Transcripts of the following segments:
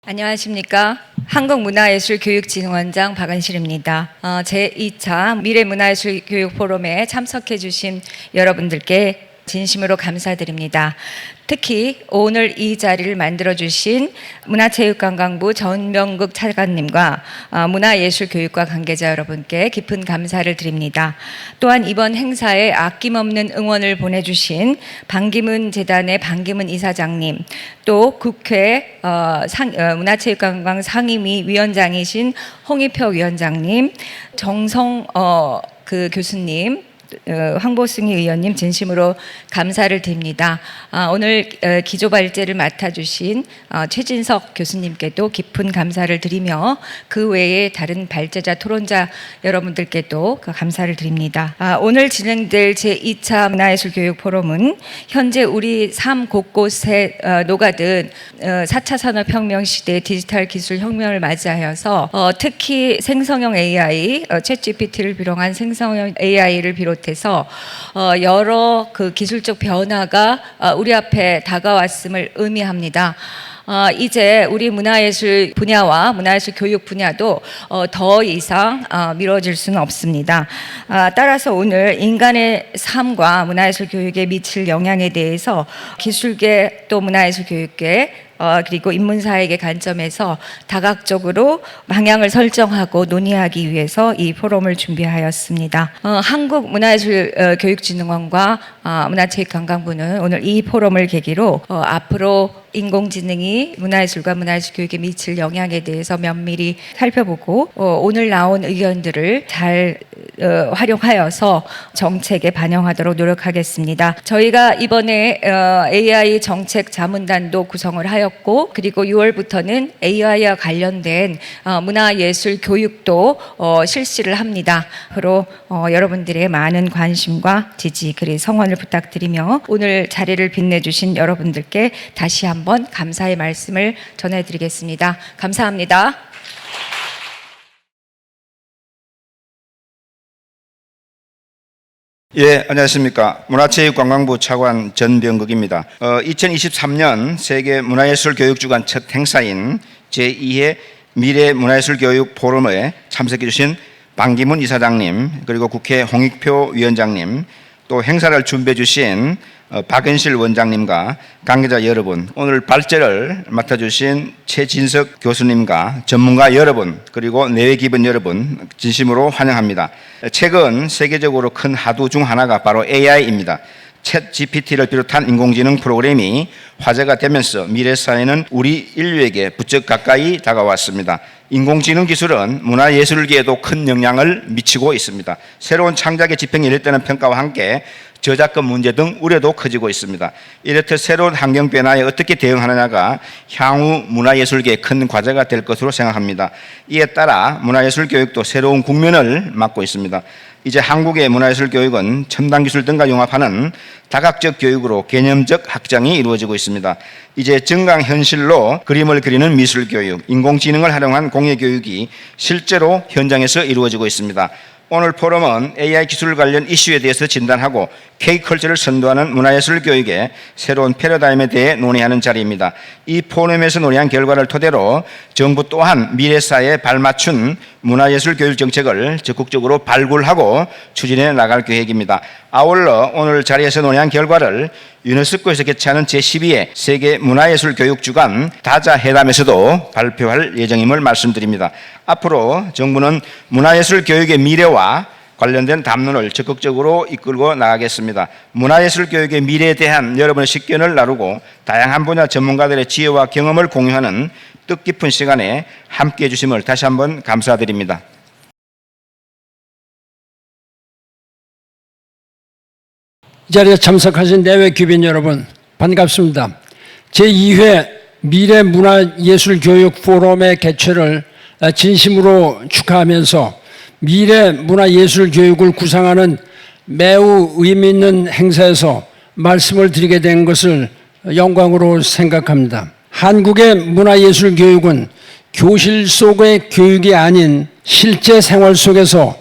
안녕하십니까. 한국문화예술교육진흥원장 박은실입니다. 제2차 미래문화예술교육포럼에 참석해 주신 여러분들께 진심으로 감사드립니다. 특히 오늘 이 자리를 만들어주신 문화체육관광부 전명국 차관님과 문화예술교육과 관계자 여러분께 깊은 감사를 드립니다. 또한 이번 행사에 아낌없는 응원을 보내주신 반기문 재단의 반기문 이사장님, 또 국회 문화체육관광 상임위 위원장이신 홍익표 위원장님, 정성 교수님, 황보승희 의원님 진심으로 감사를 드립니다. 오늘 기조발제를 맡아주신 최진석 교수님께도 깊은 감사를 드리며 그 외에 다른 발제자, 토론자 여러분들께도 감사를 드립니다. 오늘 진행될 제2차 문화예술교육 포럼은 현재 우리 삶 곳곳에 녹아든 4차 산업혁명 시대 디지털 기술 혁명을 맞이하여서 특히 생성형 AI, 챗GPT를 비롯한 생성형 AI를 비롯해서 여러 기술적 변화가 우리 앞에 다가왔음을 의미합니다. 이제 우리 문화예술 분야와 문화예술 교육 분야도 더 이상 미뤄질 수는 없습니다. 따라서 오늘 인간의 삶과 문화예술 교육에 미칠 영향에 대해서 기술계 또 문화예술 교육계 그리고 인문사회의 관점에서 다각적으로 방향을 설정하고 논의하기 위해서 이 포럼을 준비하였습니다. 한국문화예술교육진흥원과 문화체육관광부는 오늘 이 포럼을 계기로 앞으로 인공지능이 문화예술과 문화예술 교육에 미칠 영향에 대해서 면밀히 살펴보고 오늘 나온 의견들을 잘 활용하여서 정책에 반영하도록 노력하겠습니다. 저희가 이번에 AI 정책 자문단도 구성을 하였고, 그리고 6월부터는 AI와 관련된 문화예술 교육도 실시를 합니다. 앞으로 여러분들의 많은 관심과 지지 그리고 성원을 부탁드리며 오늘 자리를 빛내주신 여러분들께 다시 한번 감사의 말씀을 전해드리겠습니다. 감사합니다. 예, 안녕하십니까. 문화체육관광부 차관 전병국입니다. 2023년 세계 문화예술교육주간 첫 행사인 제2회 미래문화예술교육 포럼에 참석해 주신 반기문 이사장님, 그리고 국회 홍익표 위원장님, 또 행사를 준비해 주신 박은실 원장님과 관계자 여러분, 오늘 발제를 맡아주신 최진석 교수님과 전문가 여러분, 그리고 내외 기본 여러분 진심으로 환영합니다. 최근 세계적으로 큰 화두 중 하나가 바로 AI입니다. 챗 GPT를 비롯한 인공지능 프로그램이 화제가 되면서 미래 사회는 우리 인류에게 부쩍 가까이 다가왔습니다. 인공지능 기술은 문화예술계에도 큰 영향을 미치고 있습니다. 새로운 창작의 지평이 열렸다는 평가와 함께 저작권 문제 등 우려도 커지고 있습니다. 이렇듯 새로운 환경 변화에 어떻게 대응하느냐가 향후 문화예술계의 큰 과제가 될 것으로 생각합니다. 이에 따라 문화예술 교육도 새로운 국면을 맞고 있습니다. 이제 한국의 문화예술 교육은 첨단 기술 등과 융합하는 다각적 교육으로 개념적 확장이 이루어지고 있습니다. 이제 증강현실로 그림을 그리는 미술 교육, 인공지능을 활용한 공예 교육이 실제로 현장에서 이루어지고 있습니다. 오늘 포럼은 AI 기술 관련 이슈에 대해서 진단하고 K컬처를 선도하는 문화예술 교육의 새로운 패러다임에 대해 논의하는 자리입니다. 이 포럼에서 논의한 결과를 토대로 정부 또한 미래사회에 발맞춘 문화예술 교육 정책을 적극적으로 발굴하고 추진해 나갈 계획입니다. 아울러 오늘 자리에서 논의한 결과를 유네스코에서 개최하는 제12회 세계 문화예술 교육 주간 다자 회담에서도 발표할 예정임을 말씀드립니다. 앞으로 정부는 문화예술 교육의 미래와 관련된 담론을 적극적으로 이끌고 나가겠습니다. 문화예술 교육의 미래에 대한 여러분의 식견을 나누고 다양한 분야 전문가들의 지혜와 경험을 공유하는 뜻깊은 시간에 함께해 주심을 다시 한번 감사드립니다. 이 자리에 참석하신 내외 귀빈 여러분 반갑습니다. 제2회 미래문화예술교육 포럼의 개최를 진심으로 축하하면서 미래문화예술교육을 구상하는 매우 의미 있는 행사에서 말씀을 드리게 된 것을 영광으로 생각합니다. 한국의 문화예술교육은 교실 속의 교육이 아닌 실제 생활 속에서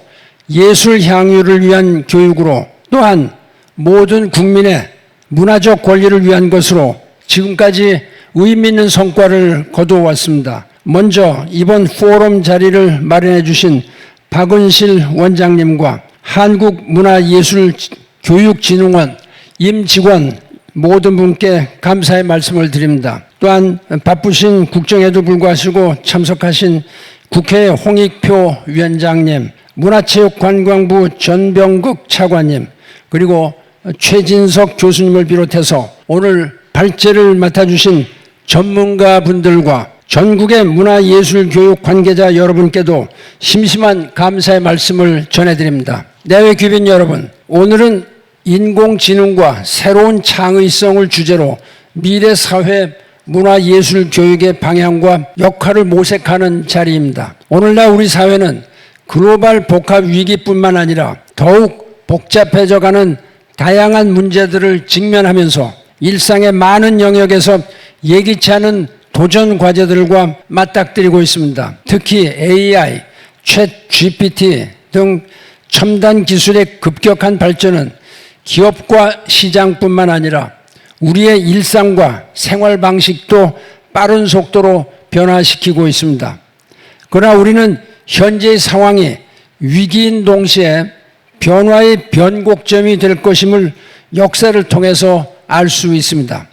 예술 향유를 위한 교육으로, 또한 모든 국민의 문화적 권리를 위한 것으로 지금까지 의미 있는 성과를 거두어왔습니다. 먼저 이번 포럼 자리를 마련해 주신 박은실 원장님과 한국문화예술교육진흥원 임직원 모든 분께 감사의 말씀을 드립니다. 또한 바쁘신 국정에도 불구하시고 참석하신 국회 홍익표 위원장님, 문화체육관광부 전병국 차관님, 그리고 최진석 교수님을 비롯해서 오늘 발제를 맡아주신 전문가분들과 전국의 문화예술교육 관계자 여러분께도 심심한 감사의 말씀을 전해드립니다. 내외 귀빈 여러분, 오늘은 인공지능과 새로운 창의성을 주제로 미래 사회 문화예술교육의 방향과 역할을 모색하는 자리입니다. 오늘날 우리 사회는 글로벌 복합 위기뿐만 아니라 더욱 복잡해져가는 다양한 문제들을 직면하면서 일상의 많은 영역에서 예기치 않은 도전 과제들과 맞닥뜨리고 있습니다. 특히 AI, 챗 GPT 등 첨단 기술의 급격한 발전은 기업과 시장뿐만 아니라 우리의 일상과 생활 방식도 빠른 속도로 변화시키고 있습니다. 그러나 우리는 현재의 상황이 위기인 동시에 변화의 변곡점이 될 것임을 역사를 통해서 알 수 있습니다.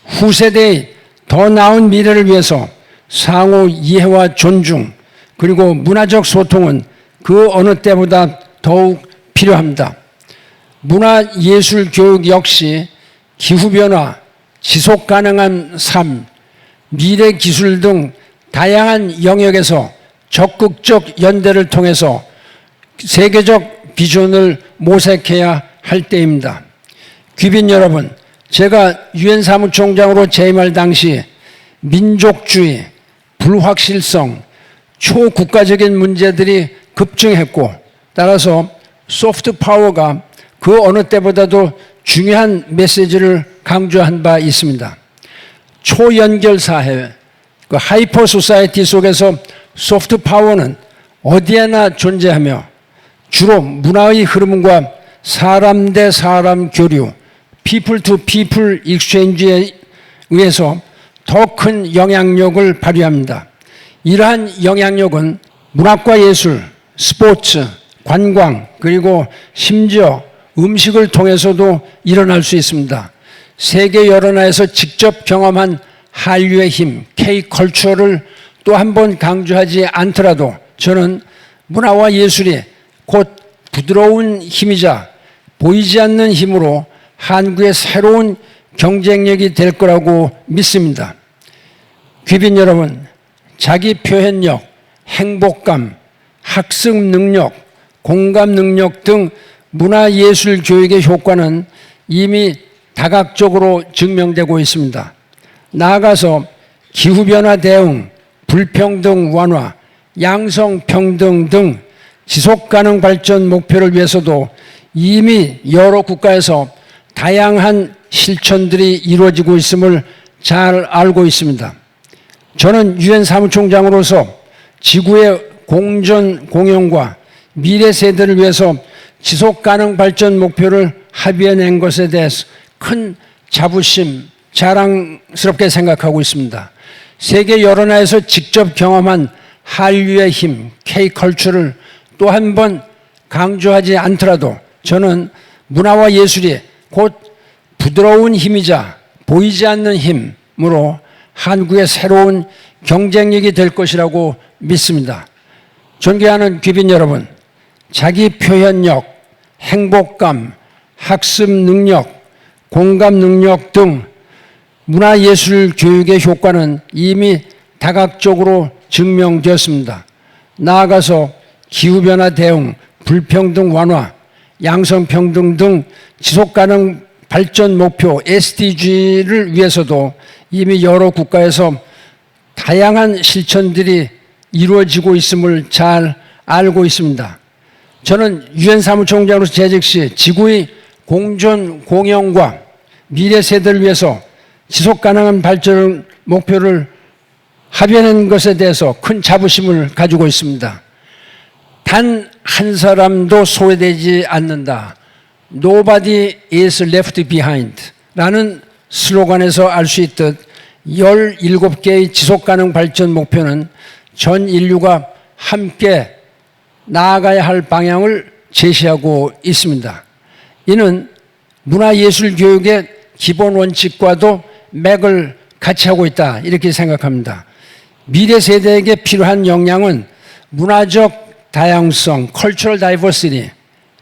후세대의 더 나은 미래를 위해서 상호 이해와 존중 그리고 문화적 소통은 그 어느 때보다 더욱 필요합니다. 문화예술교육 역시 기후변화, 지속가능한 삶, 미래기술 등 다양한 영역에서 적극적 연대를 통해서 세계적 비전을 모색해야 할 때입니다. 귀빈 여러분, 제가 유엔 사무총장으로 재임할 당시 민족주의, 불확실성, 초국가적인 문제들이 급증했고 따라서 소프트 파워가 그 어느 때보다도 중요한 메시지를 강조한 바 있습니다. 초연결 사회, 그 하이퍼 소사이티 속에서 소프트 파워는 어디에나 존재하며 주로 문화의 흐름과 사람 대 사람 교류, people to people exchange에 의해서 더 큰 영향력을 발휘합니다. 이러한 영향력은 문학과 예술, 스포츠, 관광, 그리고 심지어 음식을 통해서도 일어날 수 있습니다. 세계 여론화에서 직접 경험한 한류의 힘, K-컬처를 또 한 번 강조하지 않더라도 저는 문화와 예술이 곧 부드러운 힘이자 보이지 않는 힘으로 한국의 새로운 경쟁력이 될 거라고 믿습니다. 귀빈 여러분, 자기 표현력, 행복감, 학습 능력, 공감 능력 등 문화예술 교육의 효과는 이미 다각적으로 증명되고 있습니다. 나아가서 기후변화 대응, 불평등 완화, 양성평등 등 지속가능 발전 목표를 위해서도 이미 여러 국가에서 다양한 실천들이 이루어지고 있음을 잘 알고 있습니다. 저는 유엔 사무총장으로서 지구의 공존 공영과 미래 세대를 위해서 지속가능 발전 목표를 합의해낸 것에 대해서 큰 자부심, 자랑스럽게 생각하고 있습니다. 세계 여론화에서 직접 경험한 한류의 힘, K-컬처를 또 한 번 강조하지 않더라도 저는 문화와 예술이 곧 부드러운 힘이자 보이지 않는 힘으로 한국의 새로운 경쟁력이 될 것이라고 믿습니다. 존경하는 귀빈 여러분, 자기 표현력, 행복감, 학습 능력, 공감 능력 등 문화예술 교육의 효과는 이미 다각적으로 증명되었습니다. 나아가서 기후변화 대응, 불평등 완화, 양성평등 등 지속가능 발전 목표 SDG를 위해서도 이미 여러 국가에서 다양한 실천들이 이루어지고 있음을 잘 알고 있습니다. 저는 유엔 사무총장으로서 재직 시 지구의 공존 공영과 미래 세대를 위해서 지속가능한 발전 목표를 합의하는 것에 대해서 큰 자부심을 가지고 있습니다. 단 한 사람도 소외되지 않는다. Nobody is left behind 라는 슬로건에서 알 수 있듯 17개의 지속가능 발전 목표는 전 인류가 함께 나아가야 할 방향을 제시하고 있습니다. 이는 문화예술교육의 기본 원칙과도 맥을 같이 하고 있다 이렇게 생각합니다. 미래 세대에게 필요한 역량은 문화적 다양성, cultural diversity,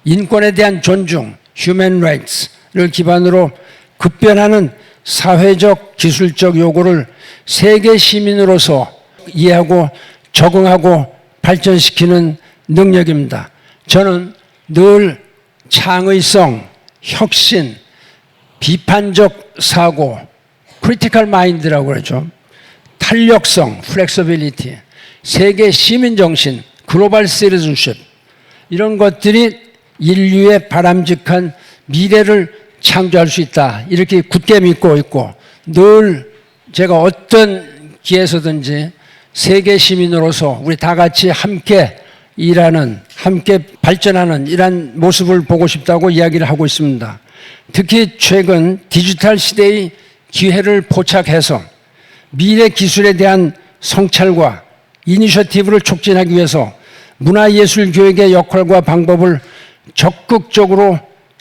인권에 대한 존중, human rights를 기반으로 급변하는 사회적, 기술적 요구를 세계 시민으로서 이해하고 적응하고 발전시키는 능력입니다. 저는 늘 창의성, 혁신, 비판적 사고, critical mind라고 그러죠. 탄력성, flexibility, 세계 시민 정신, 글로벌 citizenship 이런 것들이 인류의 바람직한 미래를 창조할 수 있다. 이렇게 굳게 믿고 있고 늘 제가 어떤 기회에서든지 세계 시민으로서 우리 다 같이 함께 일하는, 함께 발전하는 이러한 모습을 보고 싶다고 이야기를 하고 있습니다. 특히 최근 디지털 시대의 기회를 포착해서 미래 기술에 대한 성찰과 이니셔티브를 촉진하기 위해서 문화예술 교육의 역할과 방법을 적극적으로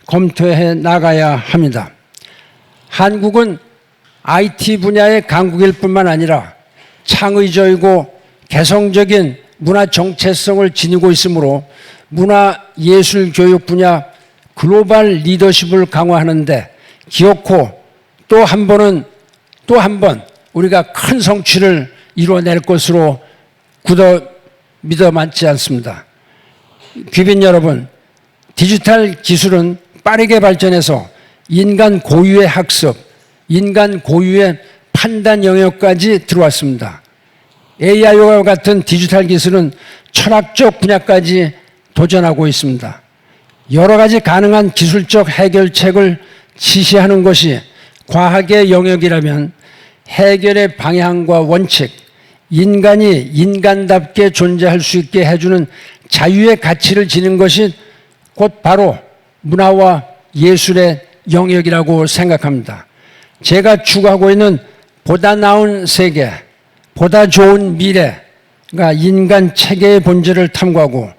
검토해 나가야 합니다. 한국은 IT 분야의 강국일 뿐만 아니라 창의적이고 개성적인 문화 정체성을 지니고 있으므로 문화예술 교육 분야 글로벌 리더십을 강화하는데 기어코 또 한 번 우리가 큰 성취를 이루어낼 것으로 믿어 맞지 않습니다. 귀빈 여러분, 디지털 기술은 빠르게 발전해서 인간 고유의 학습, 인간 고유의 판단 영역까지 들어왔습니다. AI와 같은 디지털 기술은 철학적 분야까지 도전하고 있습니다. 여러 가지 가능한 기술적 해결책을 지시하는 것이 과학의 영역이라면 해결의 방향과 원칙, 인간이 인간답게 존재할 수 있게 해주는 자유의 가치를 지닌 것이 곧 바로 문화와 예술의 영역이라고 생각합니다. 제가 추구하고 있는 보다 나은 세계, 보다 좋은 미래가 인간 체계의 본질을 탐구하고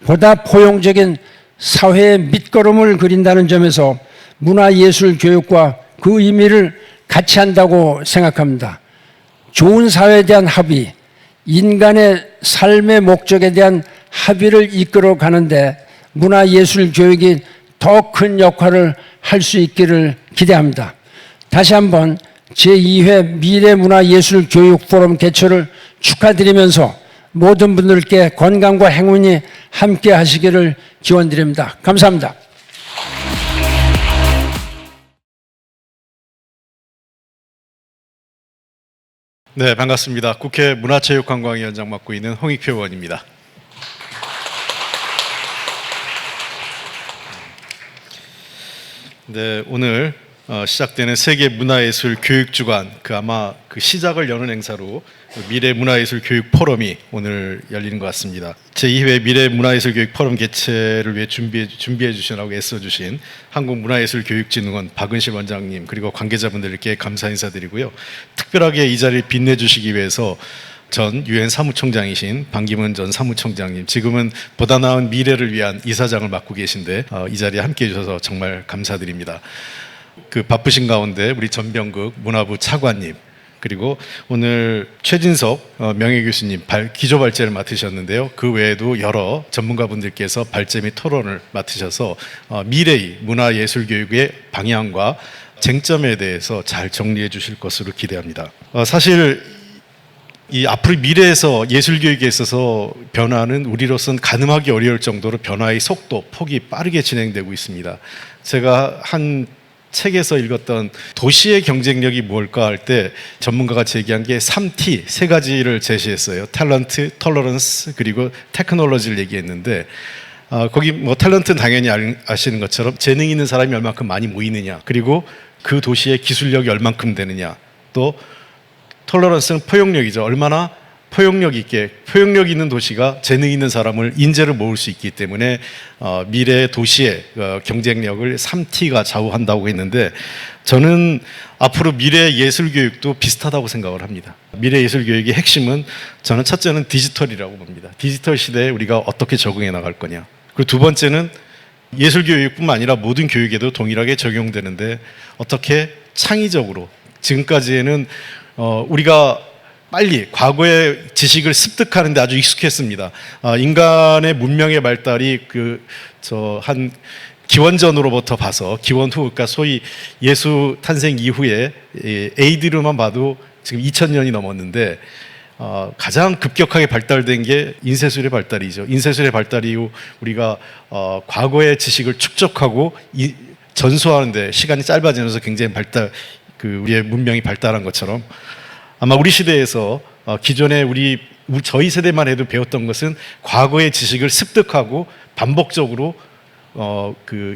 보다 포용적인 사회의 밑거름을 그린다는 점에서 문화예술 교육과 그 의미를 같이 한다고 생각합니다. 좋은 사회에 대한 합의, 인간의 삶의 목적에 대한 합의를 이끌어 가는데 문화예술 교육이 더 큰 역할을 할 수 있기를 기대합니다. 다시 한번 제2회 미래문화예술 교육 포럼 개최를 축하드리면서 모든 분들께 건강과 행운이 함께 하시기를 기원드립니다. 감사합니다. 네, 반갑습니다. 국회 문화체육관광위원장 맡고 있는 홍익표 의원입니다. 네, 오늘 시작되는 세계 문화예술 교육주간 아마 그 시작을 여는 행사로 미래 문화예술 교육 포럼이 오늘 열리는 것 같습니다. 제2회 미래 문화예술 교육 포럼 개최를 위해 준비해 주시라고 애써 주신 한국문화예술교육진흥원 박은실 원장님 그리고 관계자분들께 감사 인사드리고요. 특별하게 이 자리를 빛내 주시기 위해서 전 유엔 사무총장이신 반기문 전 사무총장님, 지금은 보다 나은 미래를 위한 이사장을 맡고 계신데 이 자리에 함께해 주셔서 정말 감사드립니다. 그 바쁘신 가운데 우리 전병극 문화부 차관님, 그리고 오늘 최진석 명예교수님 기조 발제를 맡으셨는데요. 그 외에도 여러 전문가분들께서 발제 및 토론을 맡으셔서 미래의 문화예술교육의 방향과 쟁점에 대해서 잘 정리해 주실 것으로 기대합니다. 사실 이 앞으로 미래에서 예술교육에 있어서 변화는 우리로서는 가늠하기 어려울 정도로 변화의 속도, 폭이 빠르게 진행되고 있습니다. 제가 한 책에서 읽었던 도시의 경쟁력이 뭘까 할 때 전문가가 제기한 게 3T, 세 가지를 제시했어요. 탤런트, 톨러런스, 그리고 테크놀로지를 얘기했는데 거기 뭐 탤런트는 당연히 아시는 것처럼 재능 있는 사람이 얼만큼 많이 모이느냐, 그리고 그 도시의 기술력이 얼만큼 되느냐, 또 톨러런스는 포용력이죠. 얼마나 포용력 있는 도시가 재능 있는 사람을 인재를 모을 수 있기 때문에 미래 도시의 경쟁력을 3T가 좌우한다고 했는데, 저는 앞으로 미래 예술 교육도 비슷하다고 생각을 합니다. 미래 예술 교육의 핵심은 저는 첫째는 디지털이라고 봅니다. 디지털 시대에 우리가 어떻게 적응해 나갈 거냐. 그리고 두 번째는 예술 교육뿐만 아니라 모든 교육에도 동일하게 적용되는데, 어떻게 창의적으로, 지금까지에는 우리가 빨리 과거의 지식을 습득하는데 아주 익숙했습니다. 인간의 문명의 발달이 한 기원전으로부터 봐서 기원 후, 그러니까 소위 예수 탄생 이후에 AD로만 봐도 지금 2000년이 넘었는데, 가장 급격하게 발달된 게 인쇄술의 발달이죠. 인쇄술의 발달 이후 우리가 과거의 지식을 축적하고 전수하는데 시간이 짧아지면서 굉장히 우리의 문명이 발달한 것처럼, 아마 우리 시대에서 기존에 저희 세대만 해도 배웠던 것은 과거의 지식을 습득하고 반복적으로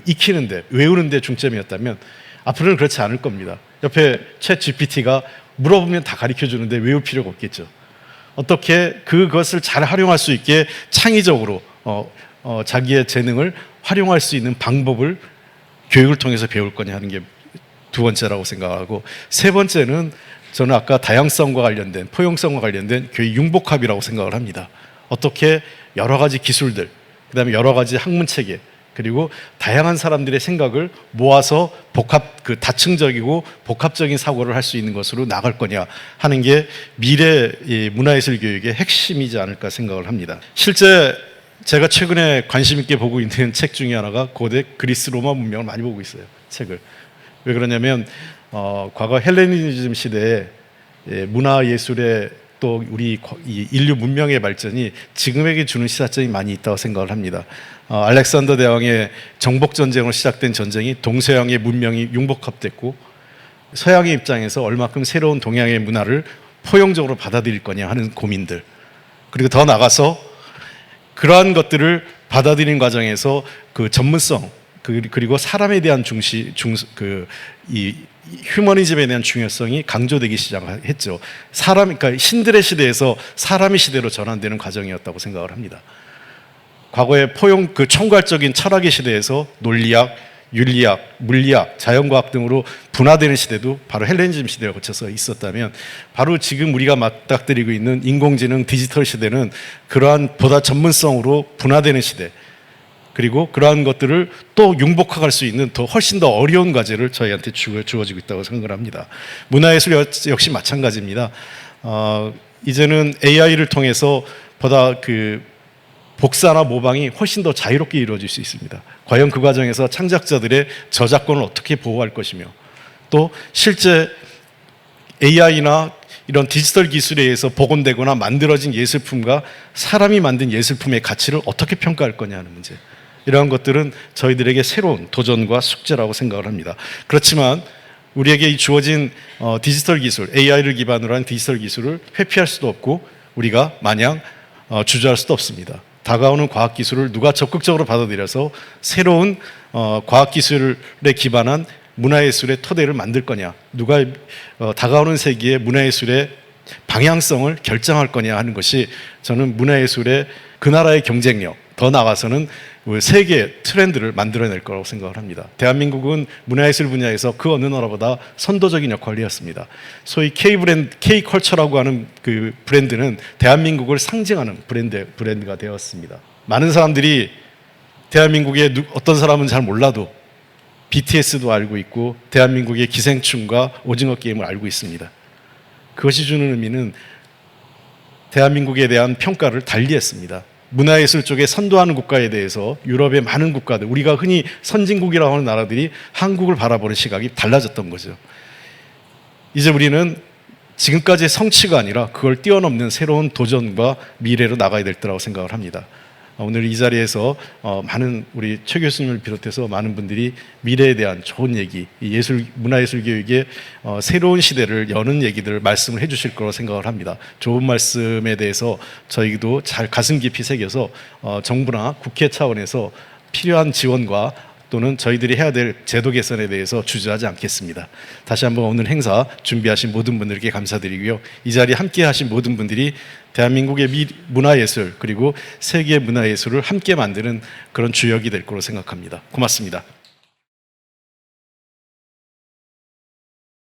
익히는데, 외우는데 중점이었다면, 앞으로는 그렇지 않을 겁니다. 옆에 챗 GPT가 물어보면 다 가르쳐 주는데 외울 필요가 없겠죠. 어떻게 그것을 잘 활용할 수 있게 창의적으로 자기의 재능을 활용할 수 있는 방법을 교육을 통해서 배울 거냐 하는 게 두 번째라고 생각하고, 세 번째는 저는 아까 다양성과 관련된, 포용성과 관련된 교육 융복합이라고 생각을 합니다. 어떻게 여러 가지 기술들, 그다음에 여러 가지 학문체계, 그리고 다양한 사람들의 생각을 모아서 다층적이고 복합적인 사고를 할 수 있는 것으로 나갈 거냐 하는 게 미래 문화예술 교육의 핵심이지 않을까 생각을 합니다. 실제 제가 최근에 관심 있게 보고 있는 책 중에 하나가 고대 그리스 로마 문명을 많이 보고 있어요. 책을. 왜 그러냐면 과거 헬레니즘 시대에 문화예술의 또 우리 인류 문명의 발전이 지금에게 주는 시사점이 많이 있다고 생각을 합니다. 알렉산더 대왕의 정복 전쟁으로 시작된 전쟁이 동서양의 문명이 융복합됐고, 서양의 입장에서 얼마큼 새로운 동양의 문화를 포용적으로 받아들일 거냐 하는 고민들, 그리고 더 나가서 그러한 것들을 받아들이는 과정에서 그 전문성, 그리고 사람에 대한 휴머니즘에 대한 중요성이 강조되기 시작했죠. 그러니까 신들의 시대에서 사람의 시대로 전환되는 과정이었다고 생각을 합니다. 과거의 총괄적인 철학의 시대에서 논리학, 윤리학, 물리학, 자연과학 등으로 분화되는 시대도 바로 헬레니즘 시대를 거쳐서 있었다면, 바로 지금 우리가 맞닥뜨리고 있는 인공지능 디지털 시대는 그러한 보다 전문성으로 분화되는 시대, 그리고 그러한 것들을 또 융복할 수 있는 훨씬 더 어려운 과제를 저희한테 주어지고 있다고 생각을 합니다. 문화예술 역시 마찬가지입니다. 이제는 AI를 통해서 보다 복사나 모방이 훨씬 더 자유롭게 이루어질 수 있습니다. 과연 그 과정에서 창작자들의 저작권을 어떻게 보호할 것이며, 또 실제 AI나 이런 디지털 기술에 의해서 복원되거나 만들어진 예술품과 사람이 만든 예술품의 가치를 어떻게 평가할 거냐 하는 문제, 이러한 것들은 저희들에게 새로운 도전과 숙제라고 생각을 합니다. 그렇지만 우리에게 주어진 디지털 기술, AI를 기반으로 한 디지털 기술을 회피할 수도 없고, 우리가 마냥 주저할 수도 없습니다. 다가오는 과학기술을 누가 적극적으로 받아들여서 새로운 과학기술에 기반한 문화예술의 토대를 만들 거냐, 누가 다가오는 세기의 문화예술의 방향성을 결정할 거냐 하는 것이, 저는 문화예술의 그 나라의 경쟁력, 더 나아가서는 세계 트렌드를 만들어낼 거라고 생각을 합니다. 대한민국은 문화예술 분야에서 그 어느 나라보다 선도적인 역할을 했습니다. 소위 K컬처라고 하는 그 브랜드는 대한민국을 상징하는 브랜드가 되었습니다. 많은 사람들이 대한민국의 어떤 사람은 잘 몰라도 BTS도 알고 있고, 대한민국의 기생충과 오징어 게임을 알고 있습니다. 그것이 주는 의미는 대한민국에 대한 평가를 달리했습니다. 문화예술 쪽에 선도하는 국가에 대해서 유럽의 많은 국가들, 우리가 흔히 선진국이라고 하는 나라들이 한국을 바라보는 시각이 달라졌던 거죠. 이제 우리는 지금까지의 성취가 아니라 그걸 뛰어넘는 새로운 도전과 미래로 나가야 될 거라고 생각을 합니다. 오늘 이 자리에서 많은 우리 최 교수님을 비롯해서 많은 분들이 미래에 대한 좋은 얘기, 문화예술 교육의 새로운 시대를 여는 얘기들을 말씀을 해주실 거라고 생각을 합니다. 좋은 말씀에 대해서 저희도 잘 가슴 깊이 새겨서 정부나 국회 차원에서 필요한 지원과 또는 저희들이 해야 될 제도 개선에 대해서 주저하지 않겠습니다. 다시 한번 오늘 행사 준비하신 모든 분들께 감사드리고요. 이 자리에 함께 하신 모든 분들이 대한민국의 문화예술 그리고 세계 문화예술을 함께 만드는 그런 주역이 될 거로 생각합니다. 고맙습니다.